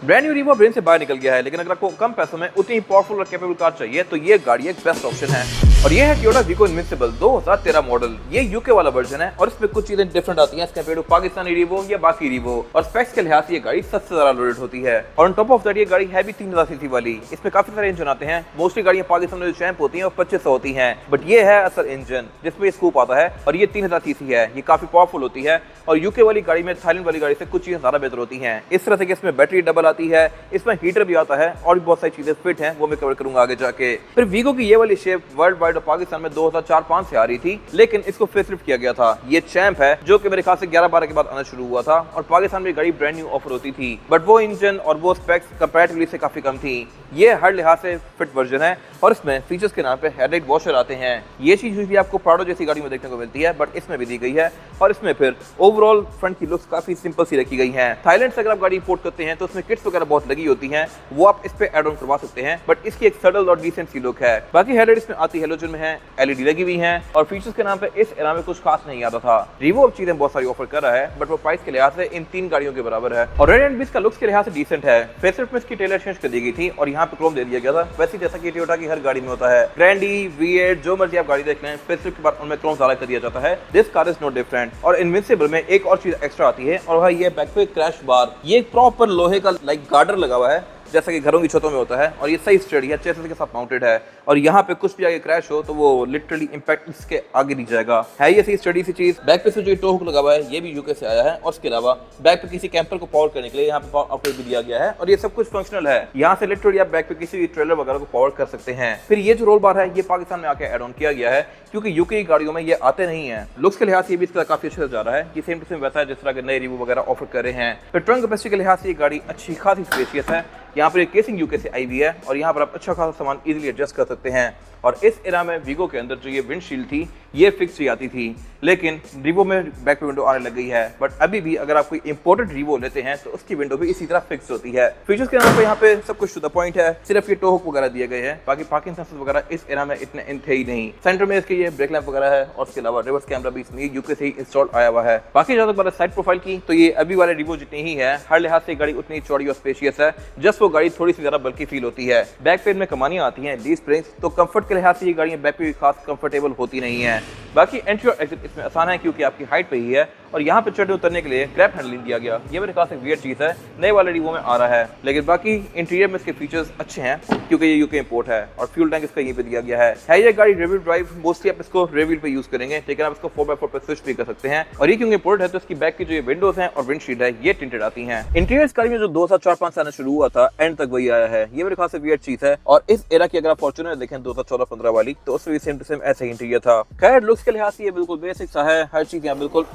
Brand new Revo brain से बाहर निकल गया है, लेकिन अगर आपको कम पैसों में उतनी ही पावरफुल और कैपेबल कार चाहिए तो ये गाड़ी एक बेस्ट ऑप्शन है। और ये है टोयोटा वीगो इनविंसिबल 2013 मॉडल। ये यूके वाला वर्जन है और इसमें कुछ चीजें डिफरेंट आती हैं कंपेयर टू पाकिस्तानी रीवो या बाकी रीवो। और स्पेक्स के लिहाज से ये गाड़ी सबसे ज्यादा लोडेड होती है। और ऑन टॉप ऑफ दैट ये गाड़ी है भी 3000 सीसी वाली। इसमें काफी सारे इंजन आते हैं। मोस्टली गाड़ियां पाकिस्तान में जो चैंप होती हैं वो 2500 होती हैं, बट ये है असल इंजन जिसमें स्कूप आता है और ये 3000 सीसी है। ये काफी पावरफुल होती है और यूके वाली गाड़ी में थाईलैंड वाली गाड़ी से कुछ चीजें ज्यादा बेहतर होती हैं। इस तरह से कि इसमें बैटरी डबल आती है, इसमें हीटर भी आता है और भी बहुत सारी चीजें फिट हैं, वो मैं कवर करूंगा आगे जाके। फिर वीगो की ये वाली शेप वर्ल्ड वाइड और पाकिस्तान में 2004-05 से आ रही थी, लेकिन इसको फेसलिफ्ट किया गया था। ये चैंप है जो कि मेरे ख्याल से 11-12 के बाद आना शुरू हुआ था और पाकिस्तान में गाड़ी ब्रांड न्यू ऑफर होती थी, बट वो इंजन और वो स्पेक्स कंपैरेटिवली से काफी कम थी। ये हर लिहाज से फिट वर्जन है और इसमें फीचर्स के नाम पे हेडलाइट वॉशर आते हैं। ये चीज यूजुअली आपको प्राडो जैसी गाड़ी में देखने को मिलती है, बट इसमें भी दी गई है। और इसमें फिर ओवरऑल फ्रंट की लुक्स काफी सिंपल सी रखी गई है। थाईलैंड से अगर आप गाड़ी इंपोर्ट करते हैं तो उसमें किट्स वगैरह बहुत लगी होती हैं, वो आप इस पे ऐड ऑन करवा सकते हैं, बट इसकी एक सटल और डिसेंट सी लुक है। बाकी हेडलाइट इसमें आती हैलोजन में है, एलईडी लगी हुई है और फीचर्स के नाम पे इस एरा में कुछ खास नहीं आता था। रीवो अब चीजें बहुत सारी ऑफर कर रहा है, बट वो प्राइस के लिहाज से इन 3 गाड़ियों के बराबर है। और रेड एंड बीस का लुक्स के लिहाज से डिसेंट है। फेसलिफ्ट में इसकी टेलर चेंज कर दी गई थी और यहाँ पे क्रोम दे दिया गया था, वैसे जैसा कि टोयोटा की हर गाड़ी में होता है। ग्रैंडी, V8 जो मर्जी आप गाड़ी देख लें, फेसलिफ्ट के बाद उनमें क्रोम ज्यादा कर दिया जाता है। This car is no different. और इनविंसिबल में एक और चीज एक्स्ट्रा आती है और वह ये बैक पे क्रैश बार। ये प्रॉपर लोहे का लाइक गार्डर लगा हुआ है जैसा कि घरों की छतों में होता है और ये सही स्टडी है, चेसिस के साथ माउंटेड है और यहाँ पे कुछ भी आगे क्रैश हो तो वो लिटरली इंपैक्ट इसके आगे नहीं जाएगा। है ये सही स्टडी सी चीज। बैक पे से जो टो हुक लगा हुआ है ये भी यूके से आया है और इसके अलावा बैक पे किसी कैंपर को पावर करने के लिए यहाँ पे पावर आउटलेट भी दिया गया है और ये सब कुछ फंक्शनल है। यहाँ से लिटरली आप बैक पे किसी भी ट्रेलर वगैरह को पावर कर सकते हैं। फिर ये जो रोल बार है ये पाकिस्तान में आके एड ऑन किया गया है क्योंकि यूके की गाड़ियों में ये आते नहीं है। लुक्स के लिहाज से भी इसका काफी अच्छा जा रहा है कि सेम टू सेम वैसा है जिस तरह के नए रिव्यू वगैरह ऑफर कर रहे हैं। फिर ट्रंक कैपेसिटी के लिहाज से ये गाड़ी अच्छी खासी स्पेशियस है। यहाँ पर केसिंग यूके से आई हुई है और यहाँ पर आप अच्छा खासा सामान इजीली एडजस्ट कर सकते हैं। और इस एरा में वीगो के अंदर जो ये विंडशील्ड थी ये फिक्स ही आती थी, लेकिन रीवो में बैक पे विंडो आने लग गई है। बट अभी भी अगर आप कोई इंपोर्टेड रीवो लेते हैं तो उसकी विंडो भी इसी तरह फिक्स होती है। फीचर्स के नाम पे यहाँ पे सब कुछ टू द पॉइंट है, सिर्फ ये टो हुक वगैरह दिए गए हैं, बाकी पार्किंग सेंसर्स वगैरह इस एरा में इतने इन थे ही नहीं। सेंटर में इसके ये ब्रेक लैंप वगैरह है और उसके अलावा रिवर्स कैमरा भी इसमें यूके से ही इंस्टॉल आया हुआ है। बाकी ज्यादा बात साइड प्रोफाइल की तो ये अभी वाले रीवो जितनी ही है, हर लिहाज से गाड़ी उतनी चौड़ी और स्पेशियस है, जस्ट वो गाड़ी थोड़ी सी ज्यादा बल्कि फील होती है। बैक पेन में कमानियां आती हैं लीज स्प्रिंग्स, तो कंफर्ट के लिहाज से ये गाड़ियां बैक पे खास कंफर्टेबल होती नहीं है। बाकी एंट्री और एग्जिट इसमें आसान है क्योंकि आपकी हाइट पे ही है और यहाँ पे चढ़ने उतरने के लिए ग्रैब हैंडलिंग दिया गया। ये मेरे खास एक वियर्ड चीज है, नए वाले रीवो में आ रहा है। लेकिन बाकी इंटीरियर में इसके फीचर्स अच्छे हैं क्योंकि ये यूके इंपोर्ट है और फ्यूल टैंक इसका यहीं पे दिया गया है। ये गाड़ी रेयर व्हील ड्राइव, मोस्टली आप इसको रेयर व्हील पे यूज करेंगे, लेकिन आप इसको 4x4 पे स्विच भी कर सकते हैं। और ये क्योंकि इंपोर्ट है तो इसकी बैक की जो ये विंडोज हैं और विंडशील्ड है ये टिंटेड आती हैं। इंटीरियर इस गाड़ी में जो 2004-05 से आना शुरू हुआ था एंड तक वही आया है, ये मेरे खास से वियर्ड चीज है। और इस एरा की अगर आप फॉर्च्यूनर देखें 2014-15 वाली तो उसमें सेम टू सेम ऐसे ही इंटीरियर था। खैर लुक्स के लिहाज से ये बिल्कुल बेसिक सा है, हर चीज यहाँ बिल्कुल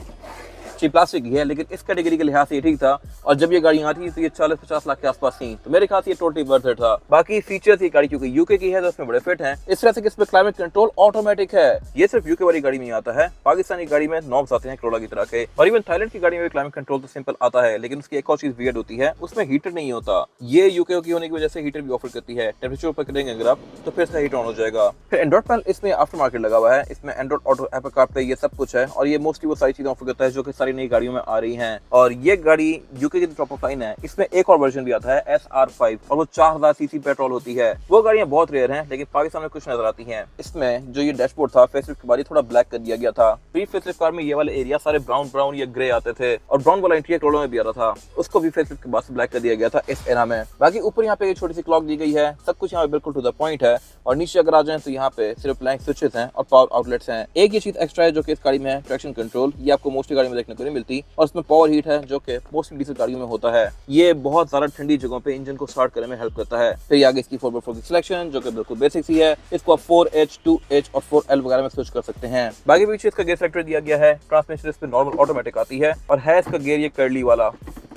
अच्छी प्लास्टिक की है, लेकिन इस कैटेगरी के लिहाज से ये ठीक था। और जब ये गाड़ी आती थी तो ये 40-50 लाख के आसपास थी, तो मेरे ख्याल से ये टोटली वर्थ इट था। बाकी फीचर्स ये गाड़ी क्योंकि यूके की है तो उसमें बड़े फिट हैं। इस तरह से कि इसमें क्लाइमेट कंट्रोल ऑटोमेटिक है, ये सिर्फ यूके वाली गाड़ी में आता है। पाकिस्तानी गाड़ी में नॉब्स आते हैं करोड़ा की तरह के, और इवन थाईलैंड की गाड़ी में क्लाइमेट कंट्रोल तो सिंपल आता है, लेकिन उसकी एक और चीज वियर्ड होती है, उसमें हीटर नहीं होता। ये यूके की होने की वजह से हीटर भी ऑफर करती है। टेम्परेचर ऊपर करेंगे अगर आप तो फिर इसका हीटर ऑन हो जाएगा। फिर एंड्रॉइड पैनल इसमें आफ्टर मार्केट लगा हुआ है, इसमें एंड्रॉइड ऑटो, एप्पल कारप्ले ये सब कुछ है और ये मोस्टली वो सारी चीजें ऑफर करता है जो कि सारी नई गाड़ियों में आ रही हैं। और ये गाड़ी यूके की टॉप ऑफ लाइन है, इसमें एक और वर्जन भी आता है SR5 और वो 4000 सीसी पेट्रोल होती है। वो गाड़ियां बहुत रेयर हैं, लेकिन पाकिस्तान में कुछ नजर आती हैं। इसमें जो ये डैशबोर्ड था फेसलिफ्ट के बाद थोड़ा ब्लैक कर दिया गया था। प्री फेसलिफ्ट कार में ये वाले एरिया सारे ब्राउन या ग्रे आते थे और ब्राउन वाला इंटीरियर कलर में भी आ रहा था, उसको भी फेसलिफ्ट के बाद से ब्लैक कर दिया गया था इस एरा में। बाकी ऊपर यहाँ पे छोटी सी क्लॉक दी गई है, सब कुछ यहाँ पे बिल्कुल टू द पॉइंट है। और नीचे अगर आ जाए तो यहाँ पे सिर्फ ब्लैंक स्विचेस हैं और पावर आउटलेट्स हैं। एक ये चीज एक्स्ट्रा है जो कि इस गाड़ी में है, ट्रैक्शन कंट्रोल, ये आपको मोस्टली गाड़ी में देखने को नहीं मिलती। और इसमें पावर हीट है जो कि मोस्टली डीजल गाड़ियों में होता है, ये बहुत ज्यादा ठंडी जगहों पे इंजन को स्टार्ट करने में हेल्प करता है। फिर आगे इसकी 4x4 की सिलेक्शन जो कि बिल्कुल बेसिक सी है, इसको आप 4H, 2H और 4L वगैरह में स्विच कर सकते हैं। बाकी पीछे इसका गियर सेलेक्टर दिया गया है, ट्रांसमिशन इस पे नॉर्मल ऑटोमेटिक आती है और है इसका गियर ये कर्ली वाला।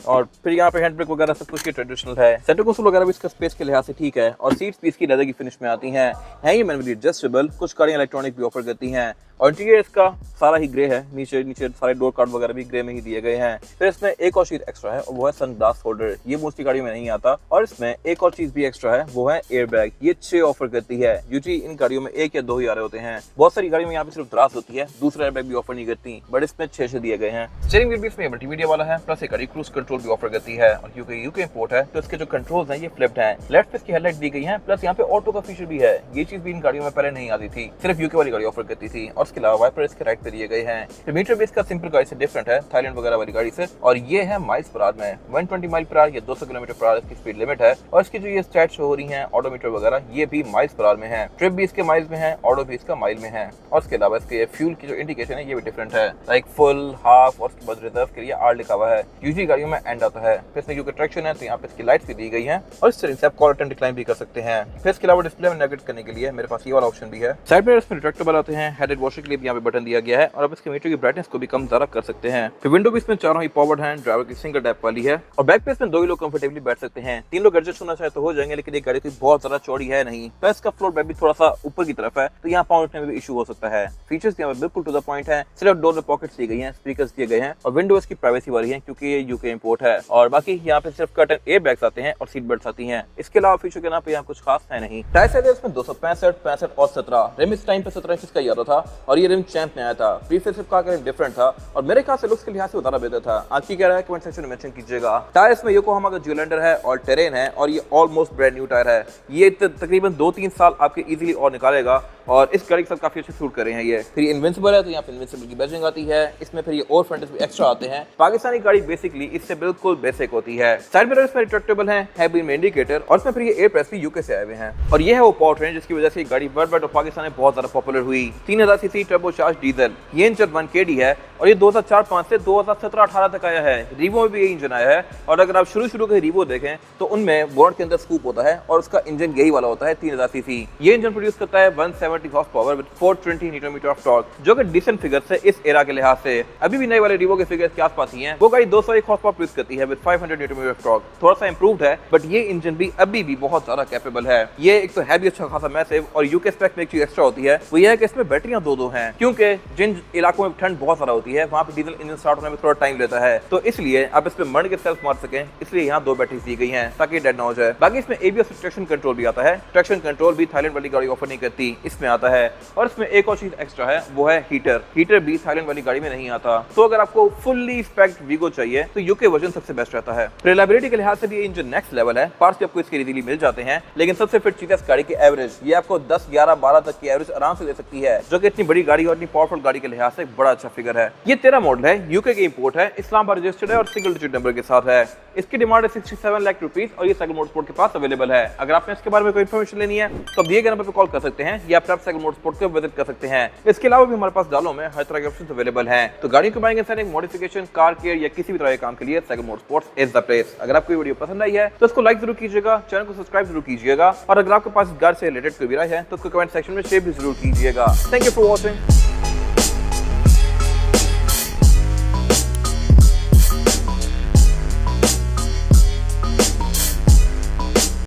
और फिर यहाँ पे हैंड ब्रेक वगैरह सब कुछ ट्रेडिशनल है। सेंटर कंसोल वगैरह भी इसका स्पेस के लिहाज से ठीक है और सीट्स भी इसकी लेदर की फिनिश में आती हैं। है ये मैनुअली एडजस्टेबल, कुछ गाड़ियां इलेक्ट्रॉनिक भी ऑफर करती हैं। और इंटीरियर इसका सारा ही ग्रे है, नीचे सारे डोर कार्ड वगैरह भी ग्रे में ही दिए गए हैं। फिर इसमें एक और चीज एक्स्ट्रा है और वो है सनग्लास होल्डर, ये मोस्टली गाड़ी में नहीं आता। और इसमें एक और चीज भी एक्स्ट्रा है, वो है एयर बैग, ये 6 ऑफर करती है। यूजुअली इन गाड़ियों में 1 या 2 ही आ रहे होते हैं, बहुत सारी गाड़ियों में यहाँ पे सिर्फ दराज होती है, दूसरा एयर बैग भी ऑफर नहीं करती, बट इसमें 6 दिए गए हैं। स्टीयरिंग व्हील भी इसमें मल्टीमीडिया वाला है, प्लस एक क्रूज कंट्रोल कंट्रोल भी ऑफर करती है और क्योंकि यूके इंपोर्ट है तो इसके जो कंट्रोल्स हैं ये फ्लिप्ड हैं। लेफ्ट पे इसकी हेडलाइट दी गई है, प्लस यहाँ पे ऑटो का फीचर भी है। ये चीज भी इन गाड़ियों में पहले नहीं आती थी, सिर्फ यूके वाली गाड़ी ऑफर करती थी। और इसके अलावा वाइपर इसके राइट पे दिए गए हैं। मीटर भी इसका सिंपल गाड़ी से डिफरेंट है, थाईलैंड वगैरह वाली गाड़ी से, और ये है माइल्स पर आवर में 120 माइल पर आवर या 200 किलोमीटर पर आवर इसकी स्पीड लिमिट है। और इसकी जो ये स्टैट शो हो रही है ऑडोमीटर वगैरह ये भी माइल्स पर आवर में है। ट्रिप भी इसके माइल्स में है, ऑडो भी इसका माइल में है। और इसके अलावा इसके फ्यूल की जो इंडिकेशन है ये भी डिफरेंट है, लाइक फुल, हाफ और उसके बाद रिजर्व के लिए आर लिखा हुआ है। यूजुअली गाड़ियों में एंड आता है। फिर इसमें क्योंकि ट्रैक्शन है तो यहाँ पे इसकी लाइट्स भी दी गई हैं और इस तरह से आप कॉल अटेंड डिक्लाइन भी कर सकते हैं। फिर इसके अलावा डिस्प्ले में नेविगेट करने के लिए मेरे पास ये वाला ऑप्शन भी है। साइड में इसमें रिट्रैक्टेबल आते हैं, हेडेड वॉशर के लिए भी यहाँ पे बटन दिया गया है और अब इसके मीटर की ब्राइटनेस को भी कम ज़्यादा कर सकते हैं। फिर विंडो भी इसमें चारों ही पावर्ड हैं, ड्राइवर की सिंगल टैप वाली है और बैक पे इसमें 2 ही लोग कंफर्टेबली बैठ सकते हैं। 3 लोग एडजस्ट होना चाहे तो हो जाएंगे, लेकिन ये गाड़ी कोई बहुत ज्यादा चौड़ी है नहीं। प्लस इसका फ्लोर बैक भी थोड़ा सा ऊपर की तरफ है तो यहाँ पावर उठने में भी इशू हो सकता है। फीचर्स यहाँ पे बिल्कुल टू द पॉइंट है, सिर्फ डोर में पॉकेट्स दी गई हैं, स्पीकर्स दिए गए हैं और विंडो इसकी प्राइवेसी वाली है क्योंकि ये यूके इंपोर्ट है। और बाकी यहाँ पे सिर्फ कर्टन एयर बैग्स आते हैं और सीट बेल्ट आती हैं। इसके अलावा फीचर के नाम पे यहाँ कुछ खास है नहीं। टायर साइज इसमें 265, 65 और 17। रिम इस टाइम पे 17 इंच का आता था और ये रिम चैंप में आया था। प्रीफेस का रिम डिफरेंट था और मेरे ख्याल से लुक्स के लिहाज से उतारा बेहतर था। आज की क्या रहा है कमेंट सेक्शन में मेंशन कीजिएगा। टायर इसमें योकोहामा का ज्यूलेंडर है और टेरेन है और ये ऑलमोस्ट ब्रांड न्यू टायर है। ये तकरीबन 2-3 साल आपके इजीली और निकालेगा और इस गाड़ी के साथ काफी अच्छे सूट कर रहे हैं। ये फिर इनविंसिबल है तो यहाँ पे इनविंसिबल की बैजिंग आती है। इसमें फिर ये और फ्रंट भी एक्स्ट्रा आते हैं। पाकिस्तानी गाड़ी बेसिकली इससे बिल्कुल बेसिक होती है। साइड मिरर इसमें रिट्रैक्टेबल है बीम में इंडिकेटर और इसमें फिर ये एयर प्रेस भी यूके से आए हुए हैं और ये है वो पावर ट्रेन जिसकी वजह से गाड़ी वर्ल्ड वाइड और पाकिस्तान में बहुत ज्यादा पॉपुलर हुई। 3000 सीसी टर्बोचार्ज डीजल, ये इंजन 1KD है और ये 2004-05 से 2017-18 तक आया है। रीवो में भी ये इंजन आया है और अगर आप शुरू के रीवो देखें तो उनमें बोनट के अंदर स्कूप होता है और उसका इंजन यही वाला होता है 3000 सीसी। ये इंजन प्रोड्यूस करता है 170 horse power with 420 newton metre of torque, जो कि डिसेंट फिगर से इस एरा के लिहाज से अभी भी नए वाले रीवो के फिगर्स के आसपास ही हैं। वो गाड़ी 201 हॉर्स पावर प्रोड्यूस करती है with 500 newton metre of torque. थोड़ा सा इंप्रूव्ड है बट ये इंजन भी अभी भी बहुत ज्यादा कैपेबल है। ये एक तो है भी अच्छा खासा मैसिव और यूके स्पेक में एक चीज एक्स्ट्रा होती है वो ये है कि इसमें बैटरियां दो हैं, क्योंकि जिन इलाकों में ठंड बहुत ज्यादा होती है वहां पे डीजल इंजन स्टार्ट होने में थोड़ा टाइम लेता है, तो इसलिए आप इस पे मर के सेल्फ मार सकें, इसलिए यहाँ 2 बैटरीज दी गई हैं ताकि डेड ना हो जाए। बाकी इसमें ABS ट्रैक्शन कंट्रोल भी आता है। ट्रैक्शन कंट्रोल भी थाईलैंड वाली गाड़ी ऑफर नहीं करती, इसमें आता है। और इसमें एक और चीज एक्स्ट्रा है वो है हीटर भी थाईलैंड वाली गाड़ी में नहीं आता। तो अगर आपको फुल्ली स्पेक्ड वीगो चाहिए तो यूके वर्जन सबसे बेस्ट रहता है। रिलायबिलिटी के लिहाज से भी ये इंजन नेक्स्ट लेवल है। पार्ट्स भी आपको इसके इजीली मिल जाते हैं, लेकिन सबसे फिट चीज है इस गाड़ी की एवरेज। ये आपको 10, 11, 12 तक की एवरेज आराम से दे सकती है, जो कि इतनी बड़ी गाड़ी और इतनी पावरफुल गाड़ी के लिहाज से एक बड़ा अच्छा फिगर है। ये 13 मॉडल है, यूके की इंपोर्ट है, इस्लामाबाद रजिस्टर्ड है और सिंगल डिजिट नंबर के साथ है। इसकी डिमांड है 67 लाख रुपीस और ये साइकिल मोटरस्पोर्ट के पास अवेलेबल है। अगर आपने इसके बारे में कोई इन्फॉर्मेशन लेनी है तो दिए गए नंबर पर कॉल कर सकते हैं या आप साइकिल मोटरस्पोर्ट को विजिट कर सकते हैं। इसके अलावा भी हमारे पास डालो में हर तरह के ऑप्शन अवेलेबल हैं। तो गाड़ी को buying and modification, car care या किसी भी तरह के काम के लिए cycle motorsports is the place. अगर आपको ये वीडियो पसंद आई है तो इसको लाइक जरूर कीजिएगा, चैनल को सब्सक्राइब जरूर कीजिएगा और अगर आपके पास गाड़ी से रिलेटेड कोई भी राय है तो उसको कमेंट सेक्शन में शेयर भी जरूर कीजिएगा। Thank you for watching.